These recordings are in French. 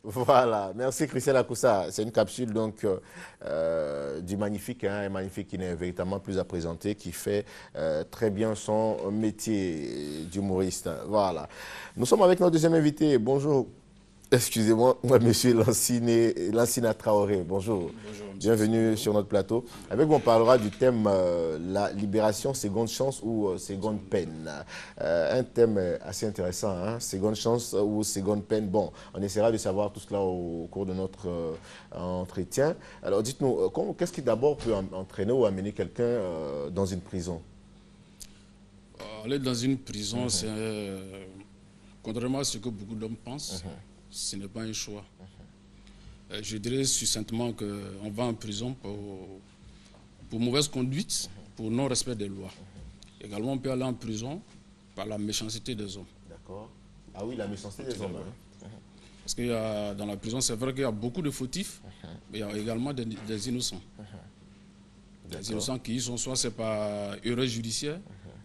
Voilà, merci Christian Akoussa. C'est une capsule donc du magnifique, hein, un magnifique qui n'est véritablement plus à présenter, qui fait très bien son métier d'humoriste. Voilà. Nous sommes avec notre deuxième invité. Bonjour. Excusez-moi, moi, monsieur Lansina Traoré. Bonjour. Bonjour, monsieur Bienvenue Sissoko. sur notre plateau. Avec vous, on parlera du thème la libération, seconde chance ou seconde peine. Un thème assez intéressant, hein, seconde chance ou seconde peine. Bon, on essaiera de savoir tout cela au cours de notre entretien. Alors, dites-nous, qu'est-ce qui d'abord peut entraîner ou amener quelqu'un dans une prison? Aller dans une prison, c'est, contrairement à ce que beaucoup d'hommes pensent, ce n'est pas un choix. Je dirais succinctement qu'on va en prison pour mauvaise conduite, pour non-respect des lois. Également, on peut aller en prison par la méchanceté des hommes. D'accord. Ah oui, la méchanceté des hommes. Hein. Parce que dans la prison, c'est vrai qu'il y a beaucoup de fautifs, mais il y a également des innocents. Des innocents qui y sont, soit c'est par erreur judiciaire,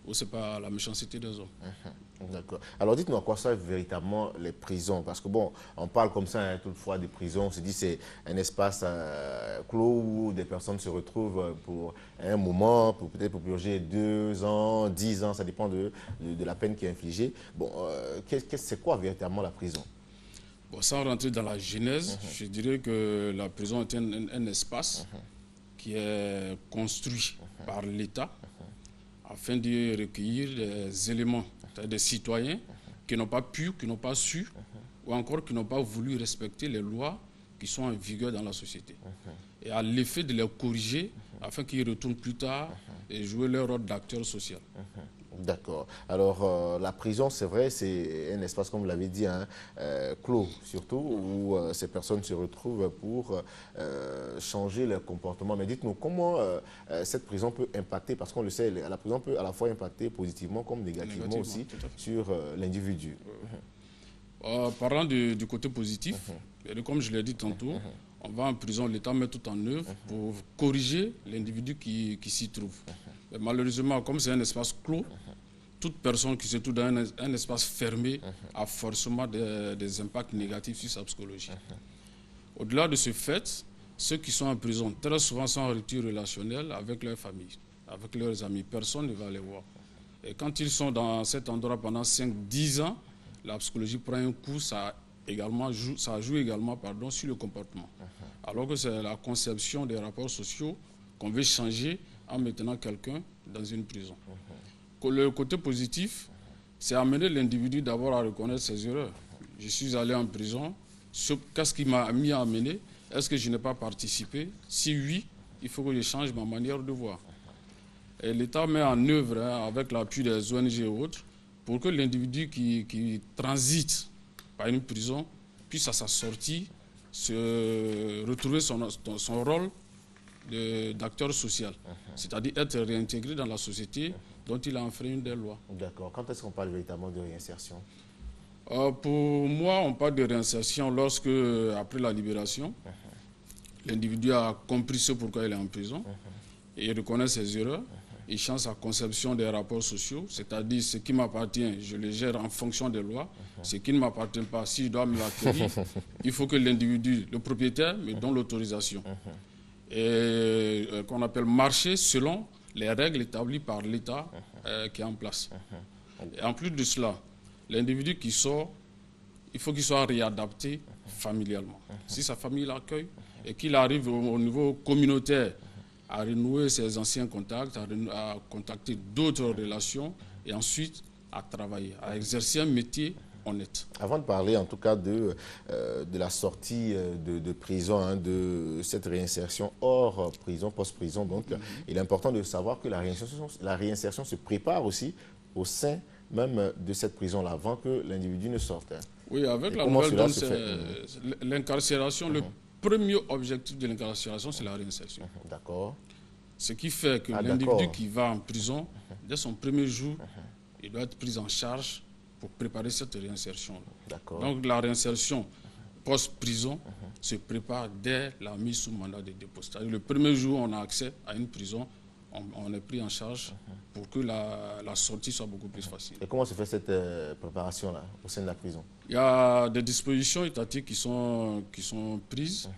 ou c'est par la méchanceté des hommes. D'accord. Alors dites-nous à quoi servent véritablement les prisons, parce que bon, on parle comme ça hein, toutefois des prisons, on se dit c'est un espace clos où des personnes se retrouvent pour un moment, peut-être pour purger 2 ans, 10 ans, ça dépend de la peine qui est infligée. Bon, c'est quoi véritablement la prison? Bon, sans rentrer dans la genèse, je dirais que la prison est un espace qui est construit par l'État afin de recueillir des éléments, c'est-à-dire des citoyens qui n'ont pas pu, qui n'ont pas su, ou encore qui n'ont pas voulu respecter les lois qui sont en vigueur dans la société. Et à l'effet de les corriger afin qu'ils retournent plus tard et jouer leur rôle d'acteur social. D'accord. Alors, la prison, c'est vrai, c'est un espace, comme vous l'avez dit, hein, clos, surtout, où ces personnes se retrouvent pour changer leur comportement. Mais dites-nous, comment cette prison peut impacter, parce qu'on le sait, la prison peut à la fois impacter positivement comme négativement aussi Tout à fait. sur l'individu. Parlant du côté positif, et comme je l'ai dit tantôt, on va en prison, l'État met tout en œuvre pour corriger l'individu qui s'y trouve. Mais malheureusement, comme c'est un espace clos, toute personne qui se trouve dans un espace fermé a forcément des impacts négatifs sur sa psychologie. Au-delà de ce fait, ceux qui sont en prison, très souvent sont en rupture relationnelle avec leur famille, avec leurs amis. Personne ne va les voir. Et quand ils sont dans cet endroit pendant 5-10 ans, la psychologie prend un coup, ça joue également sur le comportement. Alors que c'est la conception des rapports sociaux qu'on veut changer en mettant quelqu'un dans une prison. Le côté positif, c'est amener l'individu d'abord à reconnaître ses erreurs. Je suis allé en prison, qu'est-ce qui m'a mis à amener? Est-ce que je n'ai pas participé? Si oui, il faut que je change ma manière de voir. Et l'État met en œuvre, hein, avec l'appui des ONG et autres, pour que l'individu qui transite par une prison puisse à sa sortie retrouver son rôle d'acteur social, c'est-à-dire être réintégré dans la société dont il a enfreint des lois. D'accord. Quand est-ce qu'on parle véritablement de réinsertion? Pour moi, on parle de réinsertion lorsque, après la libération, l'individu a compris ce pourquoi il est en prison, et il reconnaît ses erreurs, il change sa conception des rapports sociaux, c'est-à-dire ce qui m'appartient, je le gère en fonction des lois, ce qui ne m'appartient pas, si je dois me l'acquérir, il faut que l'individu, le propriétaire, me donne l'autorisation. Et qu'on appelle marcher selon les règles établies par l'État qui est en place. Et en plus de cela, l'individu qui sort, il faut qu'il soit réadapté familialement. Si sa famille l'accueille et qu'il arrive au niveau communautaire à renouer ses anciens contacts, à contacter d'autres relations et ensuite à travailler, à exercer un métier honnête. Avant de parler en tout cas de la sortie de prison, hein, de cette réinsertion hors prison, post-prison, donc il est important de savoir que la réinsertion se prépare aussi au sein même de cette prison-là, avant que l'individu ne sorte. Hein. Oui, avec Et la comment nouvelle cela donne, se fait? l'incarcération, le premier objectif de l'incarcération, c'est la réinsertion. D'accord. Ce qui fait que Ah, l'individu d'accord. qui va en prison, dès son premier jour, il doit être pris en charge pour préparer cette réinsertion. D'accord. Donc la réinsertion post-prison se prépare dès la mise sous mandat de dépôt. C'est-à-dire le premier jour où on a accès à une prison, on est pris en charge pour que la sortie soit beaucoup plus facile. Et comment se fait cette préparation-là au sein de la prison? Il y a des dispositions étatiques qui sont prises.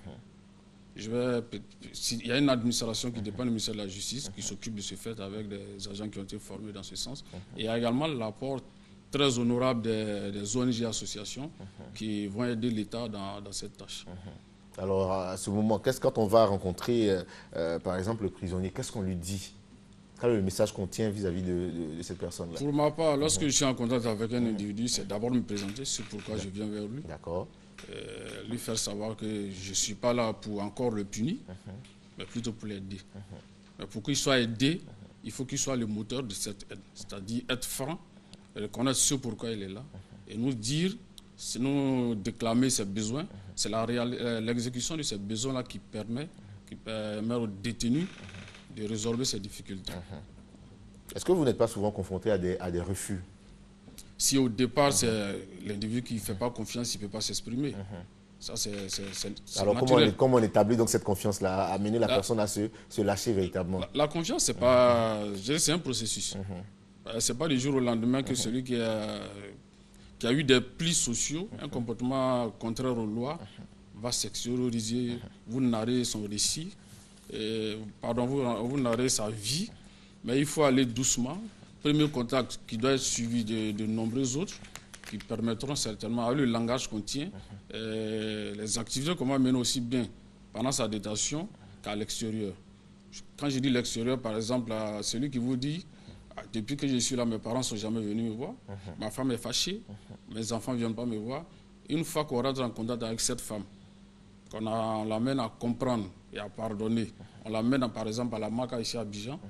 Il y a une administration qui dépend du ministère de la Justice qui s'occupe de ce fait avec des agents qui ont été formés dans ce sens. Et il y a également l'apport très honorable des ONG et associations qui vont aider l'État dans cette tâche. Alors, à ce moment, quand on va rencontrer, par exemple, le prisonnier, qu'est-ce qu'on lui dit? Quel est le message qu'on tient vis-à-vis de cette personne-là? Pour ma part, lorsque je suis en contact avec un individu, c'est d'abord me présenter, c'est pourquoi je viens vers lui. D'accord. Lui faire savoir que je ne suis pas là pour encore le punir, mais plutôt pour l'aider. Mais pour qu'il soit aidé, il faut qu'il soit le moteur de cette aide, c'est-à-dire être franc, reconnaître ce pourquoi il est là, et nous dire, nous déclamer ses besoins. C'est l'exécution de ces besoins-là qui permet aux détenus de résorber ces difficultés. Est-ce que vous n'êtes pas souvent confronté à des refus? Si au départ, c'est l'individu qui ne fait pas confiance, il ne peut pas s'exprimer. Ça, c'est alors, naturel. comment on établit donc cette confiance-là, à amener la personne à se lâcher véritablement? La confiance, c'est pas, c'est un processus. Ce n'est pas du jour au lendemain que celui qui a eu des plis sociaux, un comportement contraire aux lois, va s'extérioriser, vous narrez son récit, vous narrez sa vie, mais il faut aller doucement. Premier contact qui doit être suivi de nombreux autres qui permettront certainement, avec le langage qu'on tient, les activités qu'on va mener aussi bien pendant sa détention qu'à l'extérieur. Quand je dis l'extérieur, par exemple, celui qui vous dit depuis que je suis là, mes parents ne sont jamais venus me voir, ma femme est fâchée, mes enfants ne viennent pas me voir. Une fois qu'on rentre en contact avec cette femme, on l'amène à comprendre et à pardonner, on l'amène par exemple à la Maka ici à Abidjan,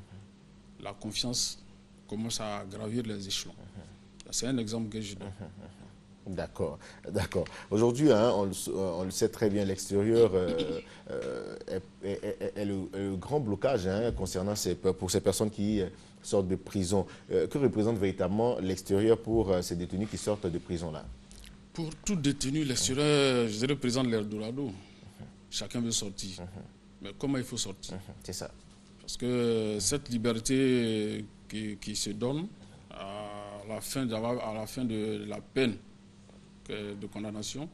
la confiance commence à gravir les échelons. C'est un exemple que je donne. D'accord, d'accord. Aujourd'hui, on le sait très bien, l'extérieur est le grand blocage concernant pour ces personnes qui sortent de prison. Que représente véritablement l'extérieur pour ces détenus qui sortent de prison là? Pour tout détenu, l'extérieur, je représente l'Eldorado. Chacun veut sortir. Mais comment il faut sortir? C'est ça. Parce que cette liberté qui se donne à la fin de la peine de condamnation,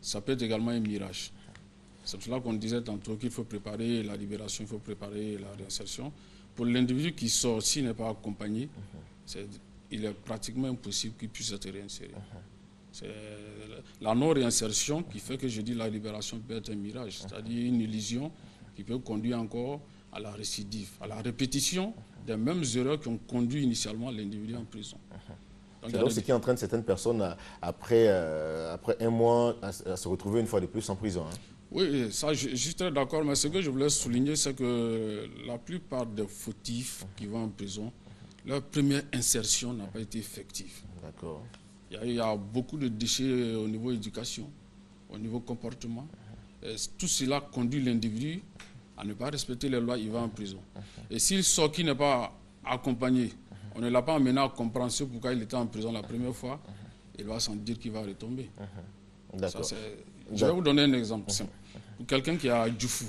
ça peut être également un mirage. C'est pour cela qu'on disait tantôt qu'il faut préparer la libération, il faut préparer la réinsertion. Pour l'individu qui sort, s'il n'est pas accompagné, il est pratiquement impossible qu'il puisse être réinséré. C'est la non-réinsertion qui fait que je dis la libération peut être un mirage, c'est-à-dire une illusion qui peut conduire encore à la récidive, à la répétition des mêmes erreurs qui ont conduit initialement l'individu en prison. Donc, ce qui entraîne certaines personnes, après un mois, à se retrouver une fois de plus en prison. Oui, ça, je suis très d'accord, mais ce que je voulais souligner, c'est que la plupart des fautifs qui vont en prison, leur première insertion n'a pas été effective. D'accord. Il y a beaucoup de déchets au niveau éducation, au niveau comportement. Et tout cela conduit l'individu à ne pas respecter les lois, il va en prison. Et s'il sort qui n'est pas accompagné, on ne l'a pas amené à comprendre ce pourquoi il était en prison la première fois, il va s'en dire qu'il va retomber. D'accord. Je vais vous donner un exemple simple. Pour quelqu'un qui a Djoufou,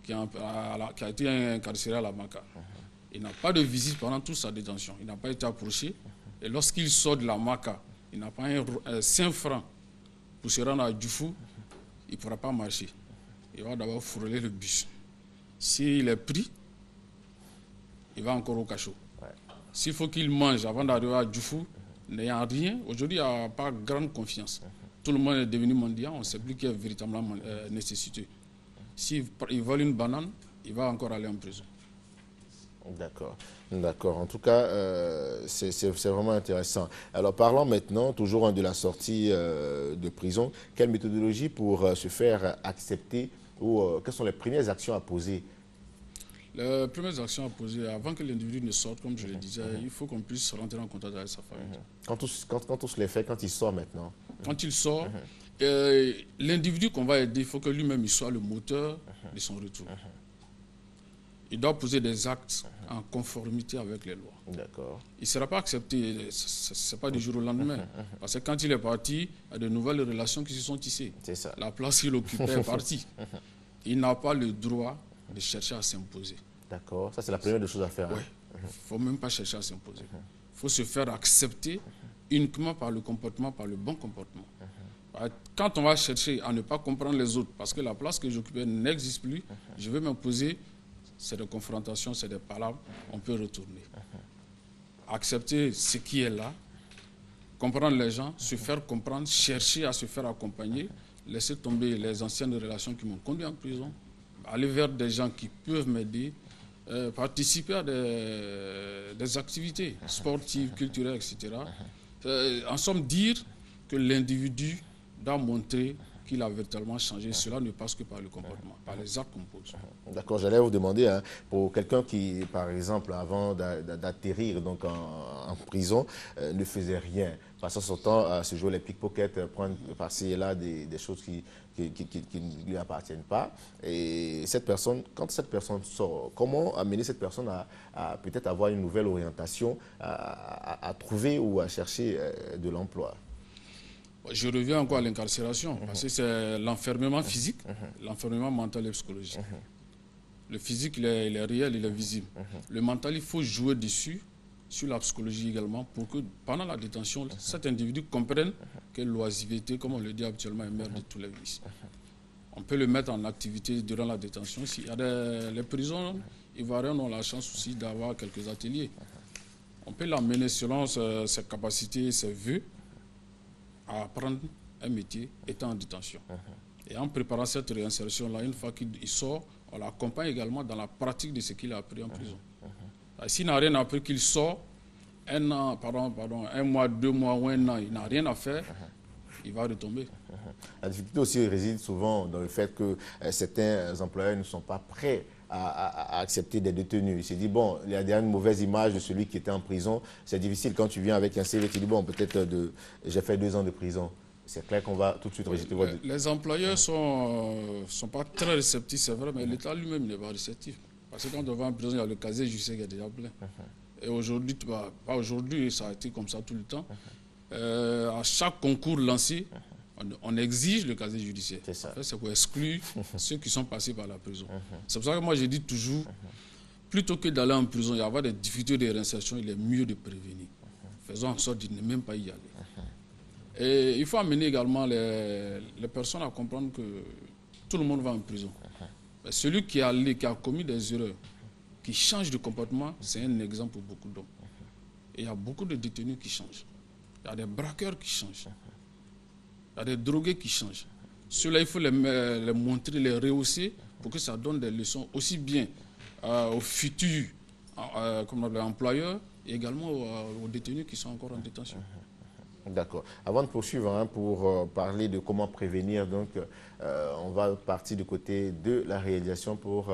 qui a été incarcéré à la Maka, il n'a pas de visite pendant toute sa détention, il n'a pas été approché. Et lorsqu'il sort de la Maka, il n'a pas un 5 francs pour se rendre à Djoufou, il ne pourra pas marcher. Il va d'abord frôler le bus. S'il est pris, il va encore au cachot. S'il faut qu'il mange avant d'arriver à Djoufou, n'ayant rien, aujourd'hui, il n'y a pas grande confiance. Tout le monde est devenu mendiant, on ne sait plus qui est véritablement nécessité. S'il vole une banane, il va encore aller en prison. D'accord, d'accord. En tout cas, c'est vraiment intéressant. Alors, parlons maintenant toujours de la sortie de prison. Quelle méthodologie pour se faire accepter ou quelles sont les premières actions à poser? Les premières actions à poser, avant que l'individu ne sorte, comme je le disais, il faut qu'on puisse rentrer en contact avec sa famille. Quand on se les fait, quand il sort maintenant? Quand il sort, l'individu qu'on va aider, il faut que lui-même soit le moteur de son retour. Il doit poser des actes en conformité avec les lois. D'accord. Il ne sera pas accepté, ce n'est pas du jour au lendemain. Parce que quand il est parti, il y a de nouvelles relations qui se sont tissées. C'est ça. La place qu'il occupait est partie. Il n'a pas le droit de chercher à s'imposer. D'accord, ça c'est la première des choses à faire. Oui, il ne faut même pas chercher à s'imposer. Il faut se faire accepter uniquement par le comportement, par le bon comportement. Quand on va chercher à ne pas comprendre les autres, parce que la place que j'occupais n'existe plus, je vais m'imposer, c'est des confrontations, c'est des palabres, on peut retourner. Accepter ce qui est là, comprendre les gens, se faire comprendre, chercher à se faire accompagner, laisser tomber les anciennes relations qui m'ont conduit en prison, aller vers des gens qui peuvent m'aider, participer à des activités sportives, culturelles, etc. En somme, dire que l'individu doit montrer qu'il a véritablement changé. Cela ne passe que par le comportement, par les actes qu'on pose. D'accord, j'allais vous demander, hein, pour quelqu'un qui, par exemple, avant d'atterrir donc en prison, ne faisait rien, passant son temps à se jouer les pickpockets, prendre par-ci et là des choses qui ne lui appartiennent pas. Et cette personne, quand cette personne sort, comment amener cette personne à peut-être avoir une nouvelle orientation, à trouver ou à chercher de l'emploi? Je reviens encore à l'incarcération, parce que c'est l'enfermement physique, l'enfermement mental et psychologique. Le physique, il est réel, il est visible. Le mental, il faut jouer dessus, sur la psychologie également, pour que pendant la détention, cet individu comprenne que l'oisiveté, comme on le dit habituellement, est mère de tous les vices. On peut le mettre en activité durant la détention. Il y a les prisons ivoiriennes ont la chance aussi d'avoir quelques ateliers. On peut l'amener selon ses capacités, ses vœux, à apprendre un métier étant en détention. Et en préparant cette réinsertion-là, une fois qu'il sort, on l'accompagne également dans la pratique de ce qu'il a appris en prison. S'il n'a rien appris, qu'il sort, un mois, 2 mois ou 1 an, il n'a rien à faire, il va retomber. La difficulté aussi réside souvent dans le fait que certains employeurs ne sont pas prêts à accepter des détenus. Il se dit, bon, il y a une mauvaise image de celui qui était en prison. C'est difficile quand tu viens avec un CV, tu dis, bon, peut-être j'ai fait 2 ans de prison. C'est clair qu'on va tout de suite rejeter votre... Les employeurs ne sont pas très réceptifs, c'est vrai, mais l'État lui-même n'est pas réceptif. Parce que quand on va en prison, il y a le casier judiciaire qui est déjà plein. Et aujourd'hui, pas aujourd'hui, ça a été comme ça tout le temps. À chaque concours lancé, on exige le casier judiciaire. C'est en fait, c'est pour exclure ceux qui sont passés par la prison. C'est pour ça que moi, je dis toujours, plutôt que d'aller en prison et avoir des difficultés de réinsertion, il est mieux de prévenir. Faisons en sorte de ne même pas y aller. Et il faut amener également les personnes à comprendre que tout le monde va en prison. Mais celui qui a commis des erreurs, qui change de comportement, c'est un exemple pour beaucoup d'hommes. Et il y a beaucoup de détenus qui changent. Il y a des braqueurs qui changent. Il y a des drogués qui changent. Ceux-là, il faut les montrer, les rehausser pour que ça donne des leçons aussi bien aux futurs employeurs et également aux détenus qui sont encore en détention. D'accord. Avant de poursuivre, pour parler de comment prévenir, donc, on va partir du côté de la réalisation pour...